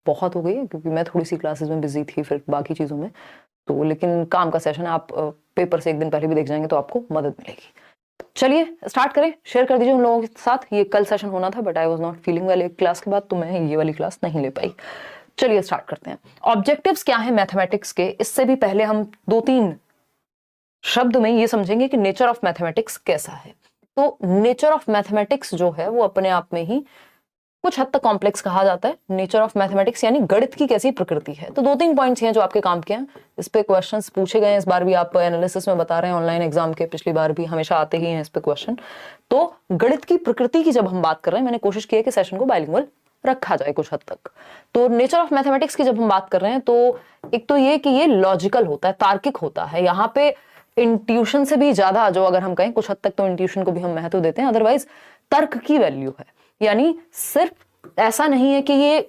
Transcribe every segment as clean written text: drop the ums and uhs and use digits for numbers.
बहुत हो गई है क्योंकि मैं थोड़ी सी क्लासेस में बिजी थी फिर बाकी चीज़ों में, तो लेकिन काम का सेशन है, आप पेपर से एक दिन पहले भी देख जाएंगे तो आपको मदद मिलेगी। चलिए स्टार्ट करें, शेयर कर दीजिए उन लोगों के साथ। ये कल सेशन होना था but I was not feeling well एक क्लास के बाद, तो मैं ये वाली क्लास नहीं ले पाई। चलिए स्टार्ट करते हैं। ऑब्जेक्टिव्स क्या है मैथमेटिक्स के, इससे भी पहले हम 2-3 शब्द में ये समझेंगे कि नेचर ऑफ मैथमेटिक्स कैसा है। तो नेचर ऑफ मैथमेटिक्स जो है वो अपने आप में ही कुछ हद तक कॉम्प्लेक्स कहा जाता है। नेचर ऑफ मैथमेटिक्स यानी गणित की कैसी प्रकृति है। तो 2-3 पॉइंट्स हैं जो आपके काम के हैं, इस पे क्वेश्चंस पूछे गए हैं। इस बार भी आप एनालिसिस में बता रहे हैं ऑनलाइन एग्जाम के, पिछली बार भी हमेशा आते ही हैं इस पे क्वेश्चन। तो गणित की प्रकृति की जब हम बात कर रहे हैं, मैंने कोशिश की है कि सेशन को बाइलिंगुअल रखा जाए कुछ हद तक। तो नेचर ऑफ मैथमेटिक्स की जब हम बात कर रहे हैं तो एक तो ये कि ये लॉजिकल होता है, तार्किक होता है। यहाँ पे इंट्यूशन से भी ज्यादा, जो अगर हम कहें कुछ हद तक तो इंट्यूशन को भी हम महत्व देते हैं, अदरवाइज तर्क की वैल्यू है। यानी सिर्फ ऐसा नहीं है कि ये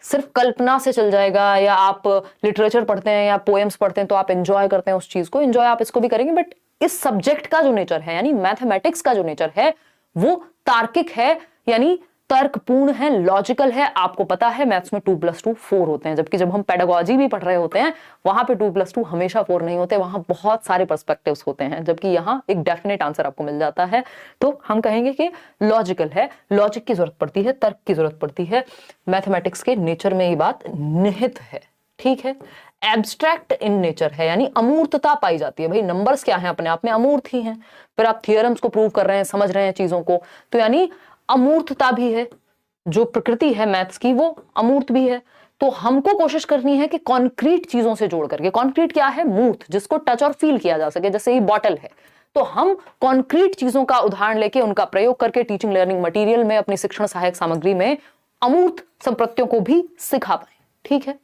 सिर्फ कल्पना से चल जाएगा, या आप लिटरेचर पढ़ते हैं या पोएम्स पढ़ते हैं तो आप एंजॉय करते हैं उस चीज को, एंजॉय आप इसको भी करेंगे, बट इस सब्जेक्ट का जो नेचर है यानी मैथमेटिक्स का जो नेचर है वो तार्किक है, यानी तर्कपूर्ण है, लॉजिकल है। आपको पता है मैथ्स में 2+2 4 होते हैं, जबकि जब हम पेडागोजी भी पढ़ रहे होते हैं वहां पे 2+2 हमेशा 4 नहीं होते, वहां बहुत सारे पर्सपेक्टिव्स होते हैं, जबकि यहाँ एक डेफिनेट आंसर आपको मिल जाता है। तो हम कहेंगे कि लॉजिकल है, लॉजिक की जरूरत पड़ती है, तर्क की जरूरत पड़ती है। मैथमेटिक्स के नेचर में ये बात निहित है, ठीक है। एब्स्ट्रैक्ट इन नेचर है, यानी अमूर्तता पाई जाती है। भाई नंबर्स क्या है, अपने आप में अमूर्त ही हैं। फिर आप थियरम्स को प्रूव कर रहे हैं, समझ रहे हैं चीजों को, तो यानी अमूर्तता भी है। जो प्रकृति है मैथ्स की वो अमूर्त भी है। तो हमको कोशिश करनी है कि कॉन्क्रीट चीजों से जोड़ करके, कॉन्क्रीट क्या है, मूर्त, जिसको टच और फील किया जा सके, जैसे ये बॉटल है, तो हम कॉन्क्रीट चीजों का उदाहरण लेके उनका प्रयोग करके टीचिंग लर्निंग मटेरियल में, अपनी शिक्षण सहायक सामग्री में अमूर्त संप्रत्यों को भी सिखा पाए, ठीक है।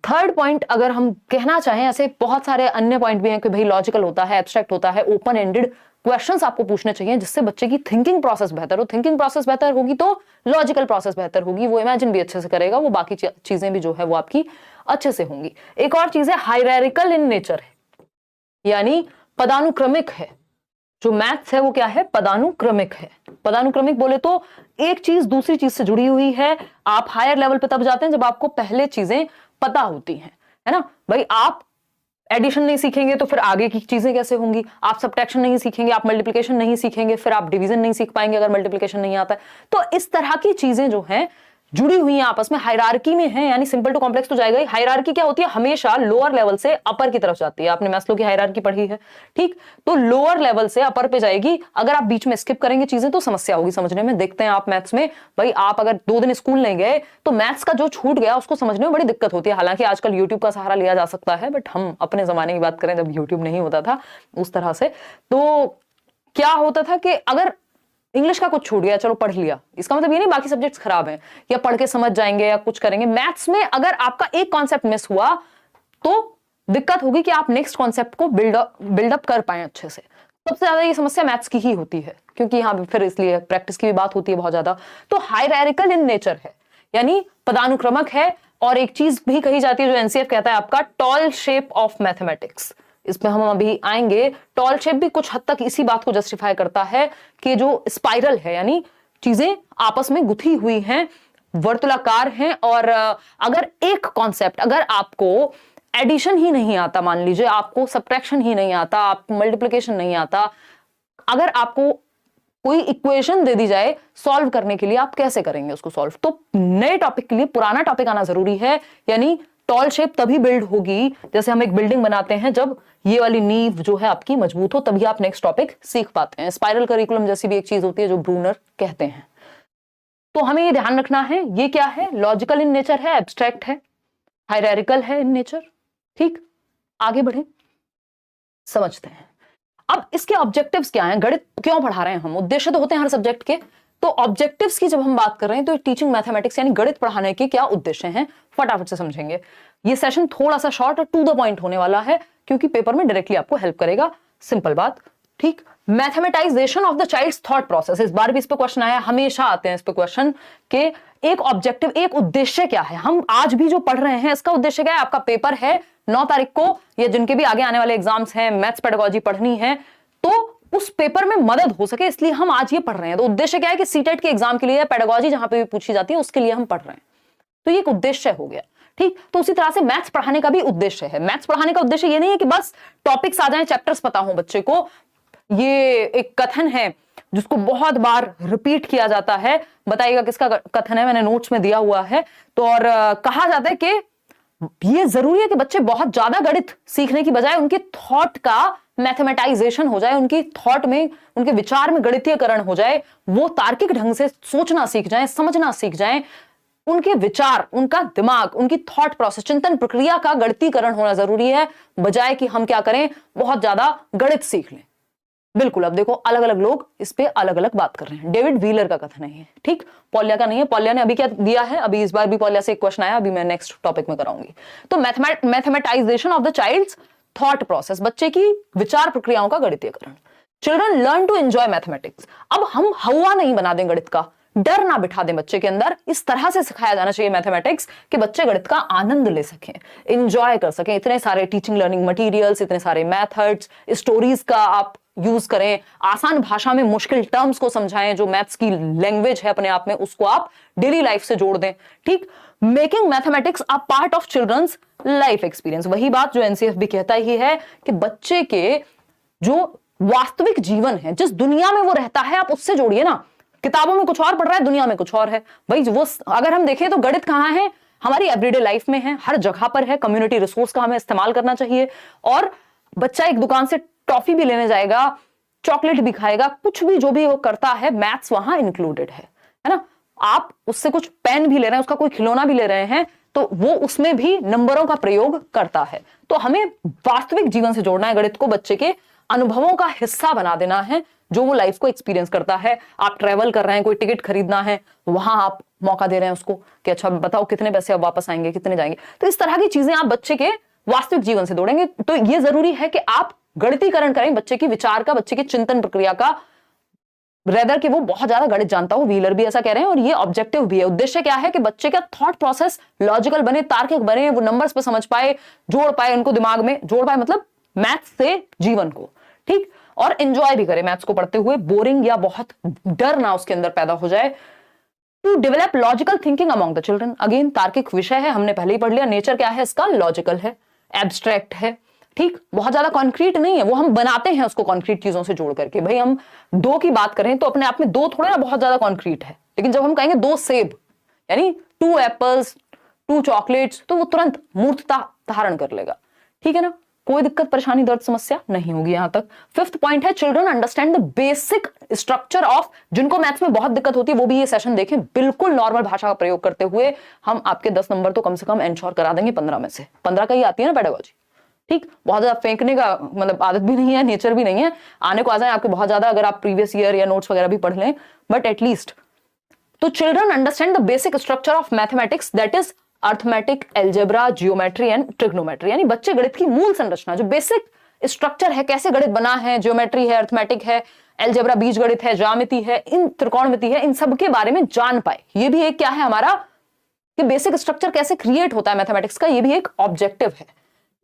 थर्ड पॉइंट अगर हम कहना चाहें, ऐसे बहुत सारे अन्य पॉइंट भी हैं कि भाई लॉजिकल होता है, एब्स्ट्रैक्ट होता है, ओपन एंडेड क्वेश्चंस आपको पूछने चाहिए जिससे बच्चे की थिंकिंग प्रोसेस बेहतर हो। थिंकिंग प्रोसेस बेहतर होगी तो लॉजिकल प्रोसेस बेहतर होगी, वो इमेजिन भी अच्छे से करेगा, वो बाकी चीजें भी जो है वो आपकी अच्छे से होंगी। एक और चीज है हायरार्किकल इन नेचर है, यानी पदानुक्रमिक है। जो मैथ्स है वो क्या है, पदानुक्रमिक है। पदानुक्रमिक बोले तो एक चीज दूसरी चीज से जुड़ी हुई है। आप हायर लेवल पे तब जाते हैं जब आपको पहले चीजें पता होती हैं, है ना। भाई आप एडिशन नहीं सीखेंगे तो फिर आगे की चीजें कैसे होंगी। आप सब्ट्रैक्शन नहीं सीखेंगे, आप मल्टीप्लिकेशन नहीं सीखेंगे, फिर आप डिवीजन नहीं सीख पाएंगे अगर मल्टीप्लिकेशन नहीं आता है। तो इस तरह की चीजें जो हैं जुड़ी हुई हैं आपस में, हायरार्की में है, यानी सिंपल टू कॉम्प्लेक्स तो जाएगा ही। हायरार्की क्या होती है, हमेशा लोअर लेवल से अपर की तरफ जाती है। आपने मैस्लो की हायरार्की पढ़ी है, ठीक। तो लोअर लेवल से अपर पे जाएगी। अगर आप बीच में स्किप करेंगे चीजें तो समस्या होगी समझने में। देखते हैं आप मैथ्स में, भाई आप अगर 2 दिन स्कूल नहीं गए तो मैथ्स का जो छूट गया उसको समझने में बड़ी दिक्कत होती है। हालांकि आजकल यूट्यूब का सहारा लिया जा सकता है, बट हम अपने जमाने की बात करें जब यूट्यूब नहीं होता था उस तरह से, तो क्या होता था कि अगर इंग्लिश का कुछ छूट गया, चलो पढ़ लिया, इसका मतलब ये नहीं बाकी सब्जेक्ट्स खराब हैं या पढ़ के समझ जाएंगे या कुछ करेंगे। मैथ्स में अगर आपका एक कॉन्सेप्ट मिस हुआ तो दिक्कत होगी कि आप नेक्स्ट कॉन्सेप्ट को बिल्डअप कर पाए अच्छे से। सबसे ज्यादा ये समस्या मैथ्स की ही होती है, क्योंकि यहाँ फिर इसलिए प्रैक्टिस की भी बात होती है बहुत ज्यादा। तो हायरार्किकल इन नेचर है, यानी पदानुक्रमक है। और एक चीज भी कही जाती है जो एनसीएफ कहता है आपका, टॉल शेप ऑफ मैथमेटिक्स। इसमें हम अभी आएंगे। टॉल शेप भी कुछ हद तक इसी बात को जस्टिफाई करता है कि जो स्पाइरल है, यानी चीजें आपस में गुथी हुई हैं, वर्तुलाकार हैं। और अगर एक कॉन्सेप्ट, अगर आपको एडिशन ही नहीं आता, मान लीजिए आपको सब्ट्रैक्शन ही नहीं आता, आपको मल्टीप्लिकेशन नहीं आता, अगर आपको कोई इक्वेशन दे दी जाए सॉल्व करने के लिए, आप कैसे करेंगे उसको सॉल्व। तो नए टॉपिक के लिए पुराना टॉपिक आना जरूरी है। यानी टॉल शेप तभी बिल्ड होगी, जैसे हम एक बिल्डिंग बनाते हैं, जब ये वाली नींव जो है आपकी मजबूत हो, तभी आप नेक्स्ट टॉपिक सीख पाते हैं। स्पाइरल करिकुलम जैसी भी एक चीज होती है जो ब्रूनर कहते हैं। तो हमें ये ध्यान रखना है, ये क्या है, लॉजिकल इन नेचर है, एब्स्ट्रैक्ट है, हायरार्किकल है इन नेचर, ठीक। आगे बढ़े, समझते हैं अब इसके ऑब्जेक्टिव्स क्या हैं, गणित क्यों पढ़ा रहे हैं हम। उद्देश्य तो होते हैं हर सब्जेक्ट के, तो ऑब्जेक्टिव्स की जब हम बात कर रहे हैं तो टीचिंग मैथमेटिक्स यानी गणित पढ़ाने के क्या उद्देश्य हैं, फटाफट से समझेंगे। ये सेशन थोड़ा सा शॉर्ट और टू द पॉइंट होने वाला है, क्योंकि पेपर में डायरेक्टली आपको हेल्प करेगा, सिंपल बात, ठीक। Mathematisation of the child's thought process, इस बार भी इस पे क्वेश्चन आया, हमेशा आते हैं इस पे क्वेश्चन के एक ऑब्जेक्टिव, एक उद्देश्य क्या है। हम आज भी जो पढ़ रहे हैं इसका उद्देश्य क्या है। आपका पेपर है 9 तारीख को, या जिनके भी आगे आने वाले एग्जाम्स हैं, मैथ्स पेडागोजी पढ़नी है, तो उस पेपर में मदद हो सके, इसलिए हम आज ये पढ़ रहे हैं। तो उद्देश्य क्या है कि सीटेट के एग्जाम के लिए पेडागोजी जहां पे भी पूछी जाती है उसके लिए हम पढ़ रहे हैं। तो ये एक उद्देश्य हो गया। ठीक, तो उसी तरह से मैथ्स पढ़ाने का भी उद्देश्य है। मैथ्स पढ़ाने का उद्देश्य ये नहीं है कि बस टॉपिक्स आ जाएं, चैप्टर्स पता हो बच्चे को। ये एक कथन है जिसको बहुत बार रिपीट किया जाता है, बताइएगा किसका कथन है, मैंने नोट्स में दिया हुआ है। तो और कहा जाता है कि ये जरूरी है कि बच्चे बहुत ज्यादा गणित सीखने की बजाय उनके थॉट का मैथमेटाइजेशन हो जाए, उनकी थॉट में, उनके विचार में गणितीयकरण हो जाए, वो तार्किक ढंग से सोचना सीख जाएं, समझना सीख जाएं, उनके विचार, उनका दिमाग, उनकी थॉट प्रोसेस, चिंतन प्रक्रिया का गणितीकरण होना जरूरी है, बजाय कि हम क्या करें, बहुत ज्यादा गणित सीख लें। बिल्कुल, अब देखो अलग अलग लोग इस पे अलग अलग बात कर रहे हैं। डेविड व्हीलर का कथन है, ठीक, पॉलिया का नहीं है। पॉलिया ने अभी क्या दिया है, अभी इस बार भी पॉलिया से एक क्वेश्चन आया, अभी मैं नेक्स्ट टॉपिक में कराऊंगी। तो mathematization of the child's thought process, बच्चे की विचार प्रक्रियाओं का गणितीयकरण। Children learn to enjoy mathematics. अब हम हवा नहीं बना दें गणित का, डर ना बिठा दें बच्चे के अंदर, इस तरह से सिखाया जाना चाहिए मैथमेटिक्स कि बच्चे गणित का आनंद ले सकें, एंजॉय कर सकें। इतने सारे टीचिंग लर्निंग मटेरियल्स, इतने सारे मेथड्स, स्टोरीज का आप यूज करें, आसान भाषा में मुश्किल टर्म्स को समझाएं, जो मैथ्स की लैंग्वेज है अपने आप में, उसको आप डेली लाइफ से जोड़ दें। ठीक, making mathematics a part of children's life experience. वही बात जो एनसीएफ भी कहता ही है कि बच्चे के जो वास्तविक जीवन है, जिस दुनिया में वो रहता है, आप उससे जोड़िए ना। किताबों में कुछ और पढ़ रहा है, दुनिया में कुछ और है भाई। वो अगर हम देखें तो गणित कहां है, हमारी एवरीडे लाइफ में है, हर जगह पर है। कम्युनिटी रिसोर्स का हमें इस्तेमाल करना चाहिए। और बच्चा एक दुकान से टॉफी भी लेने जाएगा, चॉकलेट भी खाएगा, कुछ भी जो भी वो करता है, मैथ्स वहां इंक्लूडेड है ना। आप उससे कुछ पेन भी ले रहे हैं, उसका कोई खिलौना भी ले रहे हैं, तो वो उसमें भी नंबरों का प्रयोग करता है। तो हमें वास्तविक जीवन से जोड़ना है गणित को, बच्चे के अनुभवों का हिस्सा बना देना है, जो वो लाइफ को एक्सपीरियंस करता है। आप ट्रेवल कर रहे हैं, कोई टिकट खरीदना है, वहां आप मौका दे रहे हैं उसको कि अच्छा बताओ कितने पैसे अब वापस आएंगे, कितने जाएंगे। तो इस तरह की चीजें आप बच्चे के वास्तविक जीवन से जोड़ेंगे। तो ये जरूरी है कि आप गणितीकरण करें बच्चे की विचार का, बच्चे की चिंतन प्रक्रिया का, रेदर कि वो बहुत ज्यादा गणित जानता हो। व्हीलर भी ऐसा कह रहे हैं और ये ऑब्जेक्टिव भी है। उद्देश्य क्या है कि बच्चे का थॉट प्रोसेस लॉजिकल बने, तार्किक बने, वो नंबर्स पे समझ पाए, जोड़ पाए, उनको दिमाग में जोड़ पाए, मतलब मैथ्स से जीवन को। ठीक, और एंजॉय भी करे मैथ्स को पढ़ते हुए, बोरिंग या बहुत डर ना उसके अंदर पैदा हो जाए। To develop logical thinking among the children, again तार्किक विषय है, हमने पहले ही पढ़ लिया। नेचर क्या है इसका, लॉजिकल है, एब्स्ट्रैक्ट है। ठीक, बहुत ज्यादा कॉन्क्रीट नहीं है, वो हम बनाते हैं उसको कॉन्क्रीट चीजों से जोड़ करके। भाई हम दो की बात करें तो अपने आप में दो थोड़ा ना बहुत ज्यादा कॉन्क्रीट है, लेकिन जब हम कहेंगे दो सेब, यानी 2 एप्पल्स 2 चॉकलेट्स, तो वो तुरंत मूर्तता धारण कर लेगा। ठीक है ना, कोई दिक्कत परेशानी दर्द समस्या नहीं होगी यहां तक। 5th पॉइंट है children understand the basic structure of, जिनको मैथ्स में बहुत दिक्कत होती है वो भी ये सेशन देखें, बिल्कुल नॉर्मल भाषा का प्रयोग करते हुए हम आपके 10 नंबर तो कम से कम एंश्योर करा देंगे 15 में से। 15 का ही आती है ना पेडागोजी। ठीक, बहुत ज्यादा फेंकने का मतलब आदत भी नहीं है, नेचर भी नहीं है, आने को आ जाए आपके बहुत ज्यादा, अगर आप प्रीवियस ईयर या नोट्स वगैरह भी पढ़ लें, बट एटलीस्ट। तो children understand the basic structure of mathematics, that is arithmetic, algebra, geometry and trigonometry, यानी बच्चे गणित की मूल संरचना, जो बेसिक स्ट्रक्चर है, कैसे गणित बना है, जियोमेट्री है, अर्थमेटिक है, एल्जेब्रा बीज गणित है, ज्यामिति है, इन त्रिकोणमिति है, इन सब के बारे में जान पाए। ये भी एक क्या है हमारा, कि बेसिक स्ट्रक्चर कैसे क्रिएट होता है मैथमेटिक्स का, ये भी एक ऑब्जेक्टिव है।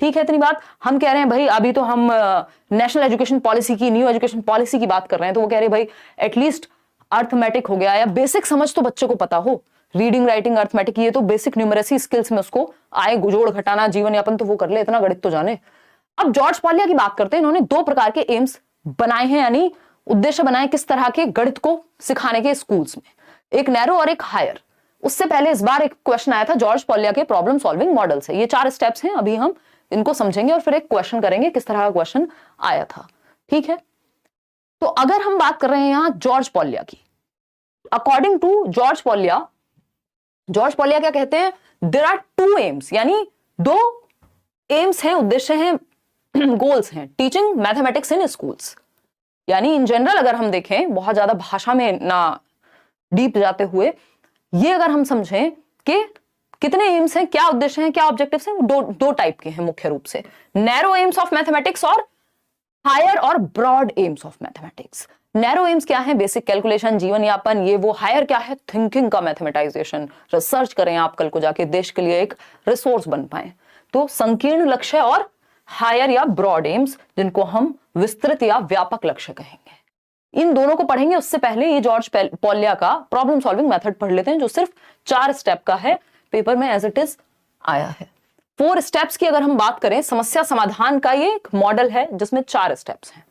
ठीक है, इतनी बात हम कह रहे हैं भाई। अभी तो हम नेशनल एजुकेशन पॉलिसी की, न्यू एजुकेशन पॉलिसी की बात कर रहे हैं, तो वो कह रहे हैं भाई एटलीस्ट अर्थमेटिक हो गया, या बेसिक समझ तो बच्चे को पता हो, रीडिंग राइटिंग अर्थमेटिक, ये तो बेसिक न्यूमरेसी स्किल्स में उसको आए, जोड़ घटाना, जीवन यापन तो वो कर ले, इतना गणित तो जाने। अब जॉर्ज पॉलिया की बात करते हैं। इन्होंने 2 प्रकार के एम्स बनाए हैं, यानी उद्देश्य बनाए किस तरह के गणित को सिखाने के स्कूल्स में, एक नैरो और एक हायर। उससे पहले इस बार एक क्वेश्चन आया था जॉर्ज पॉलिया के प्रॉब्लम सॉल्विंग मॉडल से। ये 4 स्टेप्स हैं, अभी हम इनको समझेंगे और फिर एक क्वेश्चन करेंगे किस तरह का क्वेश्चन आया था। ठीक है, तो अगर हम बात कर रहे हैं यहां जॉर्ज पॉलिया की, अकॉर्डिंग टू जॉर्ज पॉलिया क्या कहते हैं, देयर आर 2 एम्स, यानी 2 एम्स हैं, उद्देश्य हैं, गोल्स हैं, टीचिंग मैथमेटिक्स इन स्कूल्स। यानी इन जनरल अगर हम देखें, बहुत ज्यादा भाषा में ना डीप जाते हुए, ये अगर हम समझें कि कितने एम्स हैं, क्या उद्देश्य हैं, क्या ऑब्जेक्टिव्स हैं, दो टाइप के हैं मुख्य रूप से, नैरो एम्स ऑफ मैथमेटिक्स और हायर और broad aims of mathematics. Narrow aims क्या है, बेसिक कैलकुलेशन, जीवन यापन, ये वो। हायर क्या है, थिंकिंग का मैथमेटाइजेशन, रिसर्च करें आप कल को जाके, देश के लिए एक रिसोर्स बन पाए। तो संकीर्ण लक्ष्य और हायर या ब्रॉड एम्स, जिनको हम विस्तृत या व्यापक लक्ष्य कहेंगे। इन दोनों को पढ़ेंगे। उससे पहले ये जॉर्ज पॉलिया का प्रॉब्लम सॉल्विंग मेथड पढ़ लेते हैं, जो सिर्फ 4 स्टेप का है। पेपर में एज इट इज आया है। 4 स्टेप्स की अगर हम बात करें, समस्या समाधान का ये एक मॉडल है जिसमें 4 स्टेप्स हैं।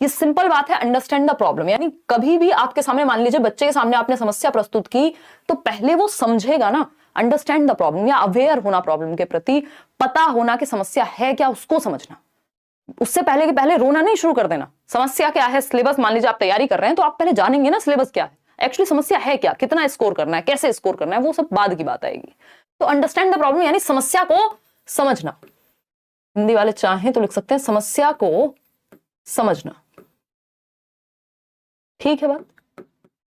ये सिंपल बात है, अंडरस्टैंड द प्रॉब्लम। यानी कभी भी आपके सामने, मान लीजिए बच्चे के सामने आपने समस्या प्रस्तुत की, तो पहले वो समझेगा ना, अंडरस्टैंड द प्रॉब्लम, या अवेयर होना प्रॉब्लम के प्रति, पता होना कि समस्या है क्या, उसको समझना। उससे पहले के पहले रोना नहीं शुरू कर देना। समस्या क्या है, सिलेबस मान लीजिए आप तैयारी कर रहे हैं, तो आप पहले जानेंगे ना सिलेबस क्या है, एक्चुअली समस्या है क्या, कितना स्कोर करना है, कैसे स्कोर करना है, वो सब बाद की बात आएगी। तो अंडरस्टैंड द प्रॉब्लम यानी समस्या को समझना। हिंदी वाले चाहें तो लिख सकते हैं समस्या को समझना। ठीक है बात।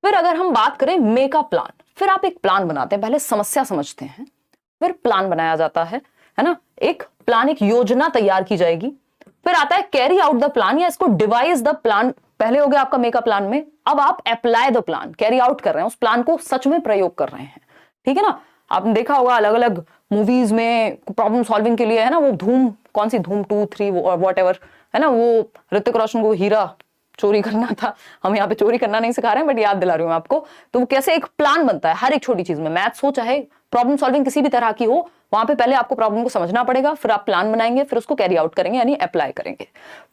फिर अगर हम बात करें मेक अ प्लान, फिर आप एक प्लान बनाते हैं। पहले समस्या समझते हैं, फिर प्लान बनाया जाता है ना। एक प्लान, एक योजना तैयार की जाएगी। फिर आता है कैरी आउट द प्लान, या इसको डिवाइस द प्लान। पहले हो गया आपका मेक अ प्लान में, अब आप apply the plan, carry out कर रहे हैं, उस प्लान को सच में प्रयोग कर रहे हैं। ठीक है ना। आपने देखा होगा अलग अलग मूवीज में प्रॉब्लम सॉल्विंग के लिए, है ना, वो धूम, कौन सी धूम 2, 3 वॉट एवर, है ना, वो ऋतिक रोशन को हीरा चोरी करना था। हम यहाँ पे चोरी करना नहीं सिखा रहे हैं, बट याद दिला रही हूँ आपको। तो वो कैसे एक प्लान बनता है हर एक छोटी चीज में, मैथ्स हो चाहे प्रॉब्लम सॉल्विंग किसी भी तरह की हो, वहां पे पहले आपको प्रॉब्लम को समझना पड़ेगा, फिर आप प्लान बनाएंगे, फिर उसको कैरी आउट करेंगे यानी अप्लाई करेंगे।